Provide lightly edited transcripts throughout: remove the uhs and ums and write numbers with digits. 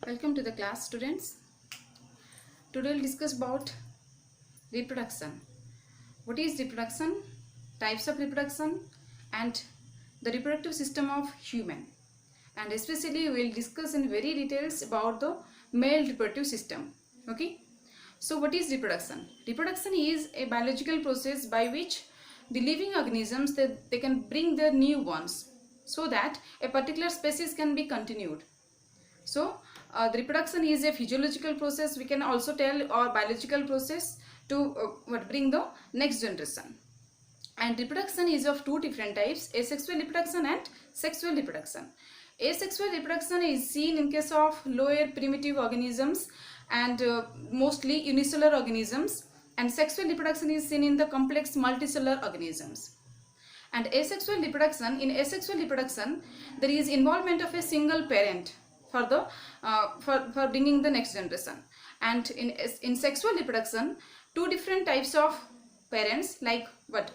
Welcome to the class, students. Today we'll discuss about reproduction. What is reproduction, types of reproduction, and the reproductive system of human. And especially we'll discuss in very details about the male reproductive system. Okay. So what is reproduction? Reproduction is a biological process by which the living organisms they can bring their newborns so that a particular species can be continued. So the reproduction is a physiological process, we can also tell, or biological process to bring the next generation. And reproduction is of two different types: asexual reproduction and sexual reproduction. Asexual reproduction is seen in case of lower primitive organisms and mostly unicellular organisms, and sexual reproduction is seen in the complex multicellular organisms. And asexual reproduction, in asexual reproduction there is involvement of a single parent for the for bringing the next generation. And in sexual reproduction, two different types of parents, like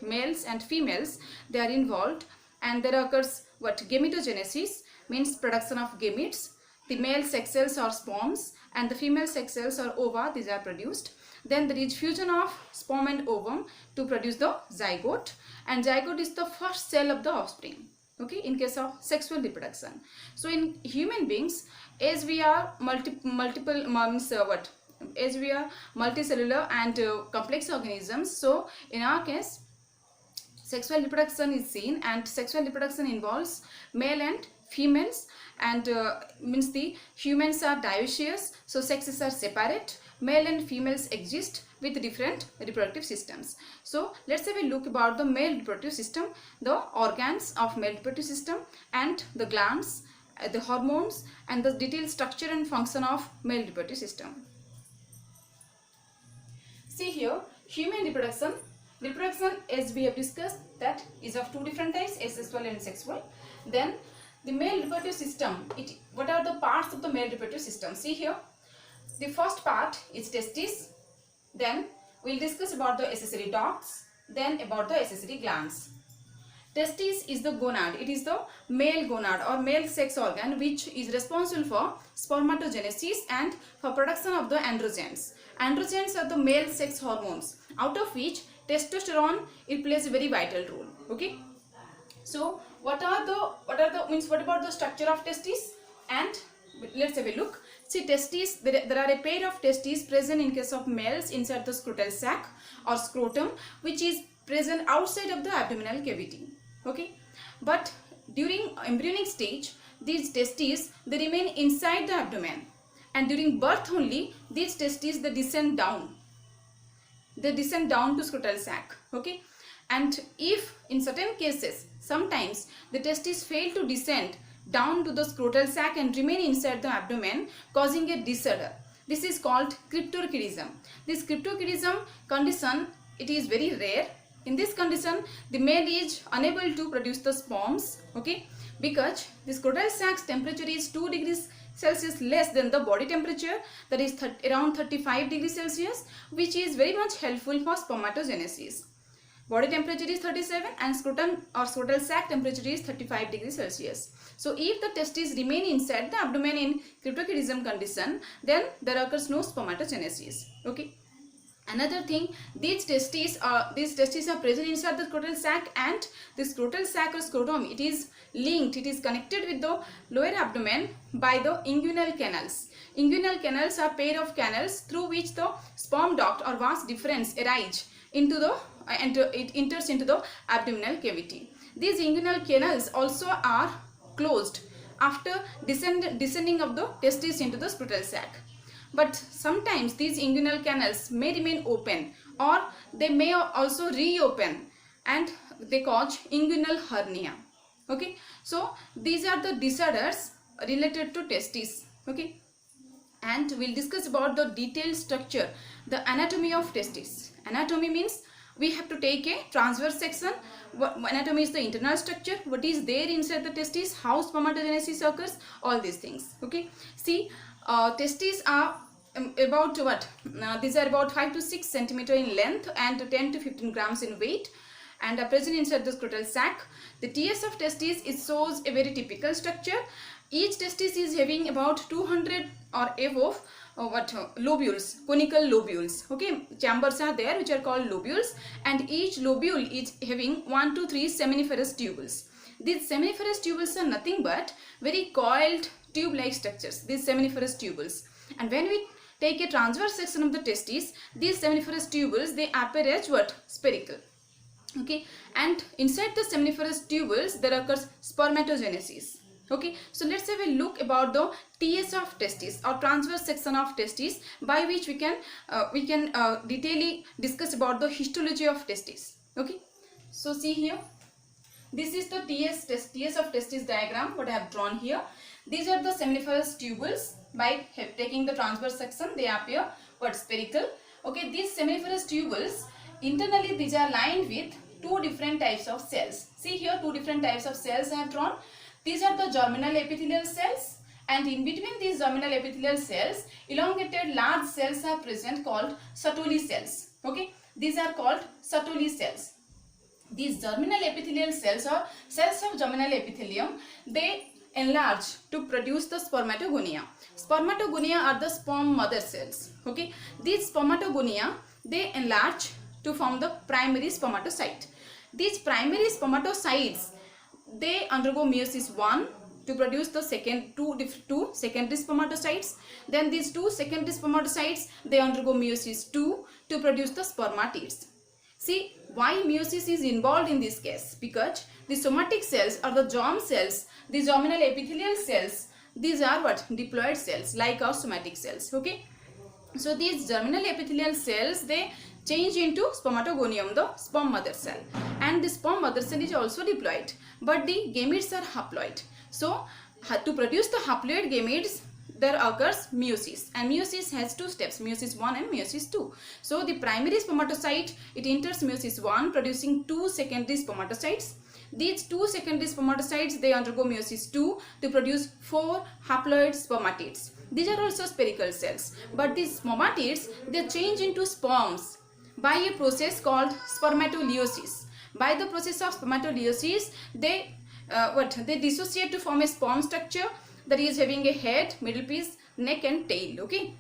males and females, they are involved, and there occurs gametogenesis, means production of gametes. The male sex cells or sperms and the female sex cells or ova, these are produced. Then there is fusion of sperm and ovum to produce the zygote, and zygote is the first cell of the offspring. Okay, in case of sexual reproduction. So in human beings, as we are multicellular and complex organisms, so in our case sexual reproduction is seen, and sexual reproduction involves male and females, and means the humans are dioecious, so sexes are separate. Male and females exist with different reproductive systems. So let's have a look about the male reproductive system, the organs of male reproductive system, and the glands, the hormones, and the detailed structure and function of male reproductive system. See here, human reproduction. Reproduction, as we have discussed, that is of two different types, asexual and sexual. Then the male reproductive system, what are the parts of the male reproductive system? See here, the first part is testes, then we will discuss about the accessory ducts, then about the accessory glands. Testes is the gonad, it is the male gonad or male sex organ which is responsible for spermatogenesis and for production of the androgens. Androgens are the male sex hormones, out of which testosterone, it plays a very vital role. Okay, so what about the structure of testes? And let's have a look. See, testes, there are a pair of testes present in case of males inside the scrotal sac or scrotum, which is present outside of the abdominal cavity. Okay, but during embryonic stage, these testes, they remain inside the abdomen, and during birth only these testes, they descend down to scrotal sac. Okay, and if in certain cases sometimes the testes fail to descend down to the scrotal sac and remain inside the abdomen, causing a disorder, this is called cryptorchidism. This cryptorchidism condition, it is very rare. In this condition, the male is unable to produce the sperms. Okay, because the scrotal sac's temperature is 2 degrees Celsius less than the body temperature, that is around 35 degrees Celsius, which is very much helpful for spermatogenesis. Body temperature is 37 and scrotum or scrotal sac temperature is 35 degrees Celsius. So if the testes remain inside the abdomen in cryptorchidism condition, then there occurs no spermatogenesis. Okay. Another thing, these testes are present inside the scrotal sac, and the scrotal sac or scrotum, it is linked, it is connected with the lower abdomen by the inguinal canals. Inguinal canals are pair of canals through which the sperm duct or vas deferens arise into the it enters into the abdominal cavity. These inguinal canals also are closed after descending of the testes into the scrotal sac. But sometimes these inguinal canals may remain open, or they may also reopen, and they cause inguinal hernia. Okay, so these are the disorders related to testes. Okay, and we'll discuss about the detailed structure, the anatomy of testes. Anatomy means we have to take a transverse section. Anatomy is the internal structure, what is there inside the testes, how spermatogenesis occurs, all these things. Okay, see, testes are about these are about 5 to 6 centimeter in length and 10 to 15 grams in weight, and are present inside the scrotal sac. The TS of testes, it shows a very typical structure, Each testis is having about 200 or above lobules, conical lobules. Okay, chambers are there which are called lobules, and each lobule is having 1 to 3 seminiferous tubules. These seminiferous tubules are nothing but very coiled tube-like structures, these seminiferous tubules. And when we take a transverse section of the testis, these seminiferous tubules, they appear as what? Spherical. Okay, and inside the seminiferous tubules there occurs spermatogenesis. Okay, so let's have a look about the TS of testis or transverse section of testis, by which we can detailedly discuss about the histology of testis. Okay, so see here, this is the TS of testis diagram what I have drawn here. These are the seminiferous tubules. By taking the transverse section, they appear what? Spherical. Okay, these seminiferous tubules, internally these are lined with two different types of cells. See here, two different types of cells I have drawn. These are the germinal epithelial cells, and in between these germinal epithelial cells, elongated large cells are present called Sertoli cells. Okay, these are called Sertoli cells. These germinal epithelial cells or cells of germinal epithelium, they enlarge to produce the spermatogonia. Spermatogonia are the sperm mother cells. Okay, these spermatogonia, they enlarge to form the primary spermatocyte. These primary spermatocytes, they undergo meiosis 1 to produce the two secondary spermatocytes. Then these two secondary spermatocytes, they undergo meiosis 2 to produce the spermatids. See why meiosis is involved in this case? Because the somatic cells or the germ cells, the germinal epithelial cells, these are what? Diploid cells like our somatic cells. Okay, so these germinal epithelial cells, they change into spermatogonium, the sperm mother cell, and the sperm mother cell is also diploid, but the gametes are haploid. So to produce the haploid gametes, there occurs meiosis, and meiosis has two steps, meiosis 1 and meiosis 2. So the primary spermatocyte, it enters meiosis 1 producing two secondary spermatocytes. These two secondary spermatocytes, they undergo meiosis 2 to produce 4 haploid spermatids. These are also spherical cells, but these spermatids, they change into sperms by a process called spermatoleiosis. By the process of spermatoleiosis, they dissociate to form a sperm structure that is having a head, middle piece, neck and tail. Okay,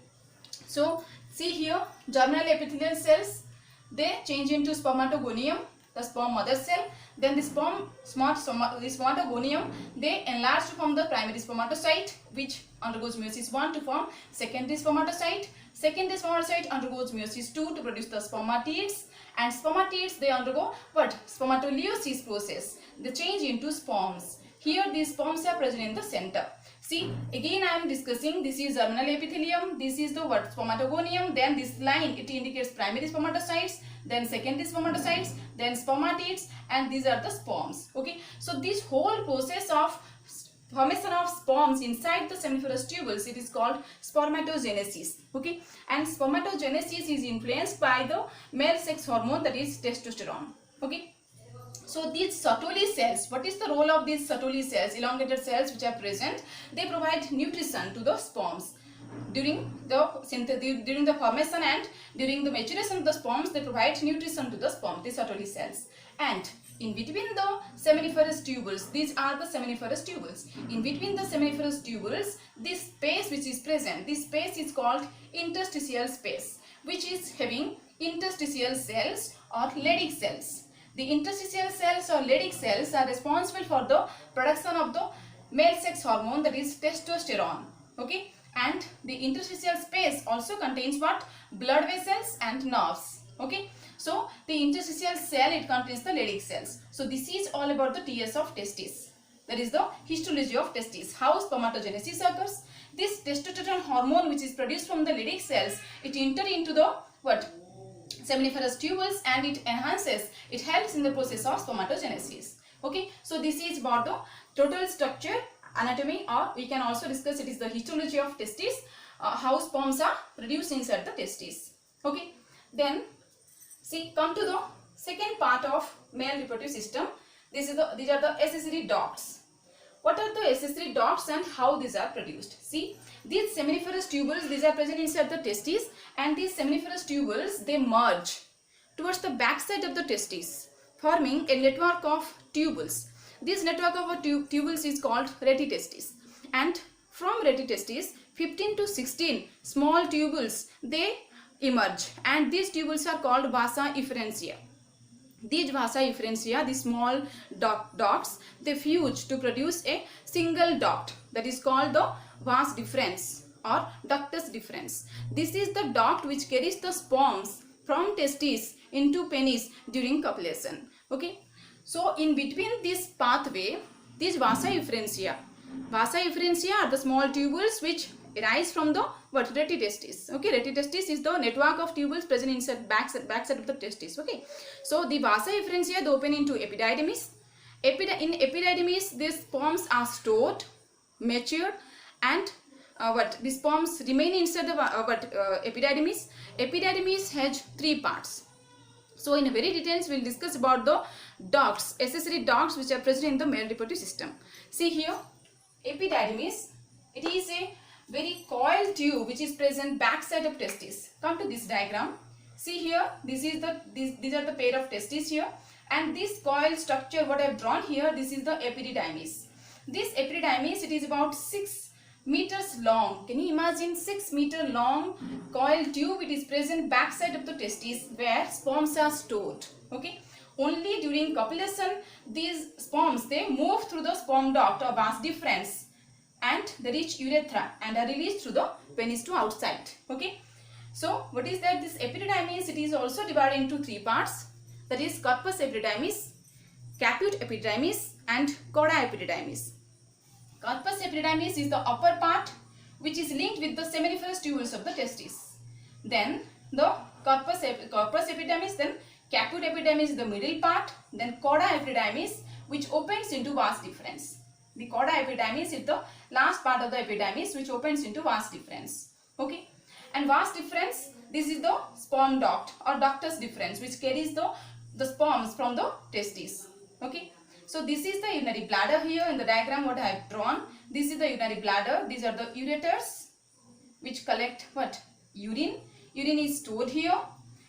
so see here, germinal epithelial cells, they change into spermatogonium, the sperm mother cell. Then the spermatogonium, they enlarge to form the primary spermatocyte, which undergoes meiosis 1 to form secondary spermatocyte. Secondary spermatocyte undergoes meiosis 2 to produce the spermatids, and spermatids, they undergo what? Spermatoleiosis process. They change into sperms. Here these sperms are present in the center. See, again I am discussing, this is germinal epithelium, this is the what? Spermatogonium, then this line, it indicates primary spermatocytes, then secondary spermatocytes, then spermatids, and these are the sperms. Okay, so this whole process of formation of sperms inside the seminiferous tubules, it is called spermatogenesis. Okay, and spermatogenesis is influenced by the male sex hormone, that is testosterone. Okay, so these Sertoli cells, what is the role of these Sertoli cells, elongated cells which are present? They provide nutrition to the sperms. During the formation and during the maturation of the sperms, they provide nutrition to the sperm, the Sertoli cells. And in between the seminiferous tubules, these are the seminiferous tubules. In between the seminiferous tubules, this space which is present, this space is called interstitial space, which is having interstitial cells or Leydig cells. The interstitial cells or Leydig cells are responsible for the production of the male sex hormone, that is testosterone. Okay, and the interstitial space also contains what? Blood vessels and nerves. Okay, so the interstitial cell, it contains the Leydig cells. So this is all about the TS of testis. That is the histology of testis, how spermatogenesis occurs. This testosterone hormone which is produced from the Leydig cells, it enters into the what? Seminiferous tubules, and it enhances, it helps in the process of spermatogenesis. Okay, so this is about the total structure, anatomy, or we can also discuss it is the histology of testis, how sperms are produced inside the testis. Okay, then see, come to the second part of male reproductive system. These are the accessory ducts. What are the accessory ducts and how these are produced? See, these seminiferous tubules, these are present inside the testes, and these seminiferous tubules, they merge towards the back side of the testis, forming a network of tubules. This network of tubules is called retitestis, and from retitestis 15 to 16 small tubules they emerge, and these tubules are called vasa efferentia. These vasa efferentia, the small ducts, they fuse to produce a single duct that is called the vas deferens or ductus deferens. This is the duct which carries the sperms from testes into penis during copulation. Okay, so in between this pathway, these vasa efferentia are the small tubules which arise from the retitestis. Okay, retitestis is the network of tubules present inside backside of the testis. Okay, so the vasa efferentia they open into epididymis. In epididymis, these sperms are stored, matured, and the sperms remain inside the epididymis. Epididymis has three parts. So in very details we will discuss about the ducts, accessory ducts which are present in the male reproductive system. See here, epididymis, it is a very coiled tube which is present backside of testis. Come to this diagram. See here, these are the pair of testes here, and this coil structure what I have drawn here, this is the epididymis. This epididymis, it is about 6 meters long. Can you imagine 6 meter long coiled tube? It is present backside of the testes where sperms are stored. Okay, only during copulation these sperms they move through the sperm duct or vas deferens and they reach urethra and are released through the penis to outside. Okay, so what is that? This epididymis, it is also divided into three parts, that is corpus epididymis, caput epididymis, and chora epididymis. Corpus epididymis is the upper part which is linked with the seminiferous tubules of the testis. Then the corpus epididymis, then caput epididymis is the middle part, then chora epididymis which opens into vas deferens. The chora epididymis is the last part of the epididymis which opens into vas deferens. Okay, and vas deferens, this is the sperm duct or ductus deferens which carries the sperms from the testes. Okay, so this is the urinary bladder here in the diagram what I have drawn. This is the urinary bladder. These are the ureters which collect what? Urine. Urine is stored here,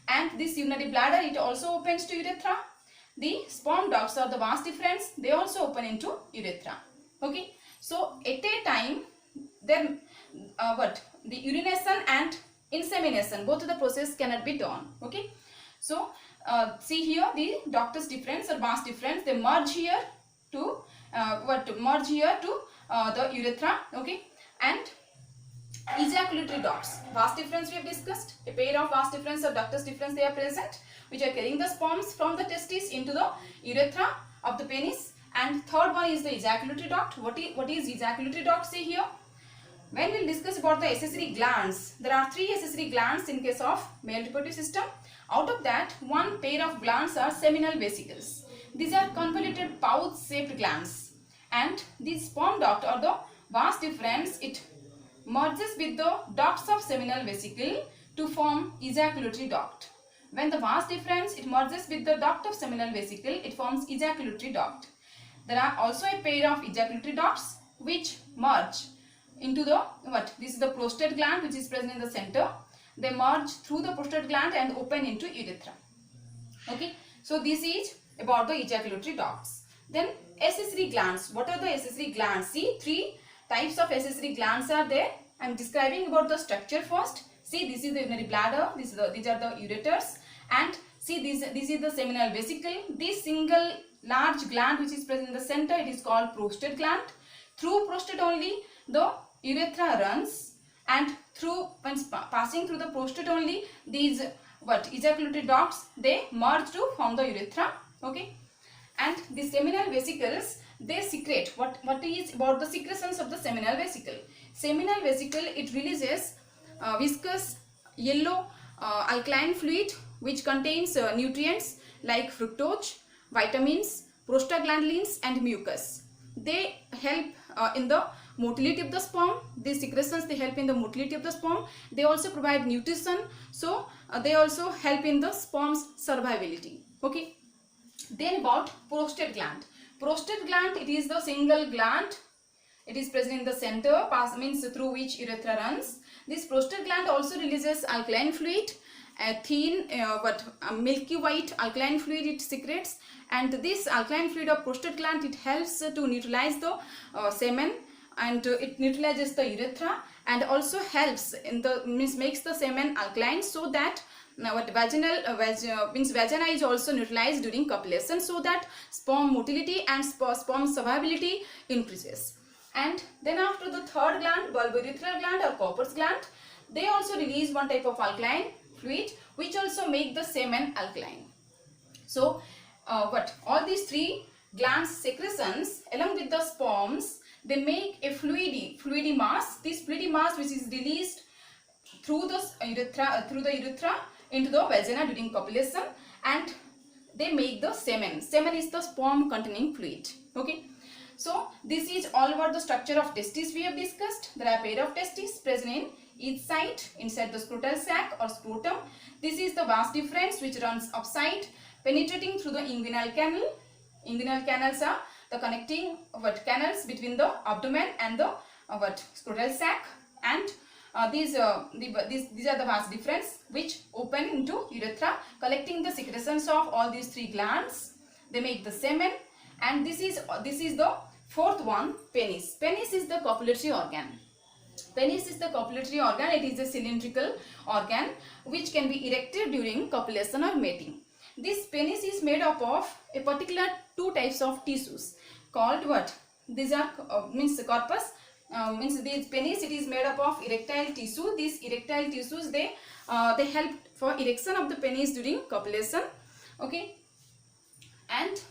and this urinary bladder it also opens to urethra. The sperm ducts or the vas deferens they also open into urethra. Okay, so at a time then the urination and insemination, both of the process cannot be done. Okay, so see here the ductus deferens or vas deferens they merge here to the urethra. Okay, and ejaculatory ducts, vas deferens we have discussed. A pair of vas deferens or ductus deferens they are present which are carrying the sperms from the testis into the urethra of the penis. And third one is the ejaculatory duct. What is ejaculatory duct? See here, when we will discuss about the accessory glands, there are 3 accessory glands in case of male reproductive system. Out of that, one pair of glands are seminal vesicles. These are convoluted pouch shaped glands, and this sperm duct or the vas deferens it merges with the ducts of seminal vesicle to form ejaculatory duct. When the vas deferens it merges with the duct of seminal vesicle, it forms ejaculatory duct. There are also a pair of ejaculatory ducts which merge into the this is the prostate gland which is present in the center. They merge through the prostate gland and open into urethra. Okay, so this is about the ejaculatory ducts. Then accessory glands. What are the accessory glands? See, 3 types of accessory glands are there. I am describing about the structure first. See, this is the urinary bladder. These are the ureters, and see this is the seminal vesicle. This single large gland which is present in the center, it is called prostate gland. Through prostate only the urethra runs, and when passing through the prostate only these ejaculatory ducts they merge to form the urethra. Okay, and the seminal vesicles they secrete. What is about the secretions of the seminal vesicle? Seminal vesicle it releases viscous yellow alkaline fluid which contains nutrients like fructose, vitamins, prostaglandins and mucus. They help in the motility of the sperm. These secretions they help in the motility of the sperm. They also provide nutrition, so they also help in the sperm's survivability. Okay, then about prostate gland. Prostate gland it is the single gland. It is present in the center, means through which urethra runs. This prostate gland also releases alkaline fluid, a thin milky white alkaline fluid it secretes, and this alkaline fluid of prostate gland it helps to neutralize the semen and it neutralizes the urethra and also helps in the makes the semen alkaline, so that now what vagina is also neutralized during copulation, so that sperm motility and sperm survivability increases. And then after the third gland, bulbourethral gland or Cowper's gland, they also release one type of alkaline fluid which also make the semen alkaline. So all these three glands secretions along with the sperms, they make a fluidy mass. This fluidy mass which is released through the urethra into the vagina during copulation, and they make the semen. Semen is the sperm containing fluid. Okay. So this is all about the structure of testes we have discussed. There are pair of testes present in each side inside the scrotal sac or scrotum. This is the vas deferens which runs upside, penetrating through the inguinal canal. Inguinal canals are the connecting canals between the abdomen and the scrotal sac, and these are the vas deferens which open into urethra, collecting the secretions of all these three glands. They make the semen, and this is the fourth one, penis. Penis is the copulatory organ. Penis is the copulatory organ. It is a cylindrical organ which can be erected during copulation or mating. This penis is made up of a particular two types of tissues called what? These are corpus. This penis, it is made up of erectile tissue. These erectile tissues, they help for erection of the penis during copulation. Okay, and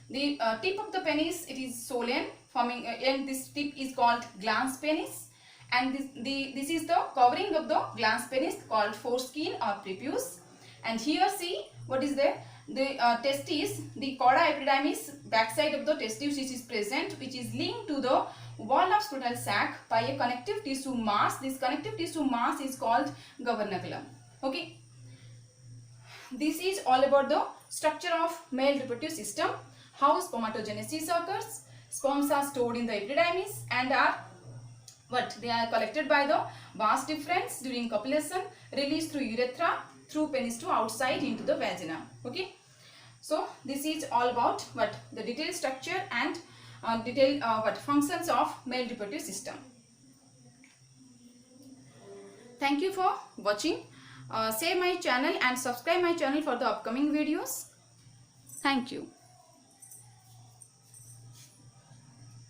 the tip of the penis, it is swollen, forming and this tip is called glans penis, and this is the covering of the glans penis called foreskin or prepuce. And here see what is there, the testis, the chorda epididymis, backside of the testis which is present, which is linked to the wall of scrotal sac by a connective tissue mass. This connective tissue mass is called gubernaculum. Okay, this is all about the structure of male reproductive system. How spermatogenesis occurs. Sperms are stored in the epididymis and are they are collected by the vas deferens during copulation, released through urethra, through penis to outside into the vagina. Okay, so this is all about the detailed structure and detailed functions of male reproductive system. Thank you for watching. Share my channel and subscribe my channel for the upcoming videos. Thank you.